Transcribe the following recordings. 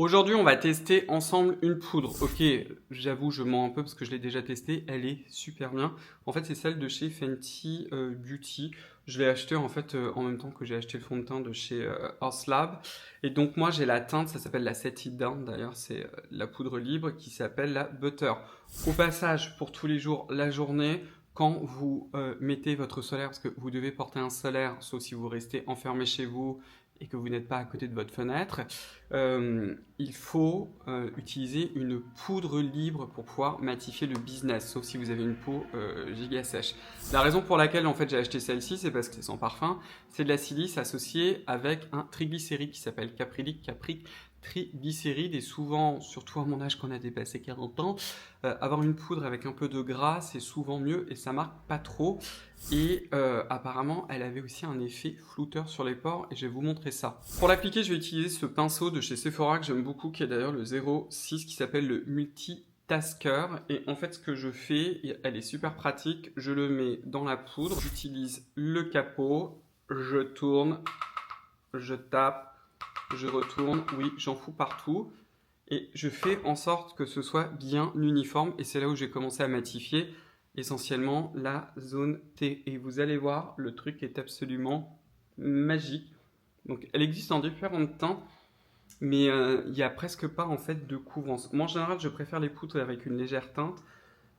Aujourd'hui, on va tester ensemble une poudre. Ok, j'avoue, je mens un peu parce que je l'ai déjà testée. Elle est super bien. En fait, c'est celle de chez Fenty Beauty. Je l'ai achetée en fait en même temps que j'ai acheté le fond de teint de chez Earth Lab. Et donc moi, j'ai la teinte, ça s'appelle la Set It Down. D'ailleurs, c'est la poudre libre qui s'appelle la Butter. Au passage, pour tous les jours, la journée, quand vous mettez votre solaire, parce que vous devez porter un solaire, sauf si vous restez enfermé chez vous et que vous n'êtes pas à côté de votre fenêtre, il faut utiliser une poudre libre pour pouvoir matifier le business, sauf si vous avez une peau giga sèche. La raison pour laquelle en fait j'ai acheté celle-ci, c'est parce que c'est sans parfum, c'est de la silice associée avec un triglycéride qui s'appelle caprylique triglycéride, et souvent, surtout à mon âge quand on a dépassé 40 ans, avoir une poudre avec un peu de gras, c'est souvent mieux et ça marque pas trop. Et apparemment, elle avait aussi un effet flouteur sur les pores et je vais vous montrer ça. Pour l'appliquer, je vais utiliser ce pinceau de chez Sephora que j'aime beaucoup, qui est d'ailleurs le 06, qui s'appelle le Multitasker. Et en fait, ce que je fais, elle est super pratique, je le mets dans la poudre, j'utilise le capot, je tourne, je tape, je retourne, oui, j'en fous partout. Et je fais en sorte que ce soit bien uniforme. Et c'est là où j'ai commencé à matifier essentiellement la zone T. Et vous allez voir, le truc est absolument magique. Donc elle existe en différents teints, mais il n'y a presque pas en fait de couvrance. Moi en général, je préfère les poudres avec une légère teinte.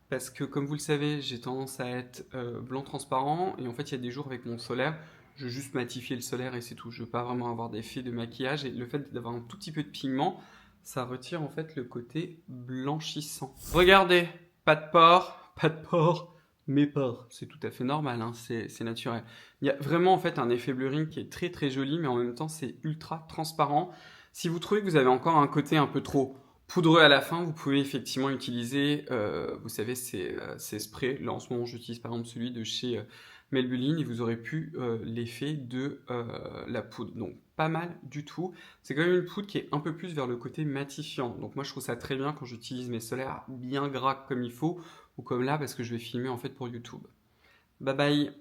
Parce que comme vous le savez, j'ai tendance à être blanc transparent. Et en fait, il y a des jours avec mon solaire, je veux juste matifier le solaire et c'est tout. Je ne veux pas vraiment avoir d'effet de maquillage. Et le fait d'avoir un tout petit peu de pigment, ça retire en fait le côté blanchissant. Regardez, pas de pores, mes pores. C'est tout à fait normal, hein, c'est naturel. Il y a vraiment en fait un effet blurring qui est très très joli, mais en même temps c'est ultra transparent. Si vous trouvez que vous avez encore un côté un peu trop poudreux à la fin, vous pouvez effectivement utiliser, vous savez, ces sprays. Là en ce moment j'utilise par exemple celui de chez Maybelline et vous aurez pu l'effet de la poudre. Donc pas mal du tout. C'est quand même une poudre qui est un peu plus vers le côté matifiant. Donc moi je trouve ça très bien quand j'utilise mes solaires bien gras comme il faut, ou comme là parce que je vais filmer en fait pour YouTube. Bye bye.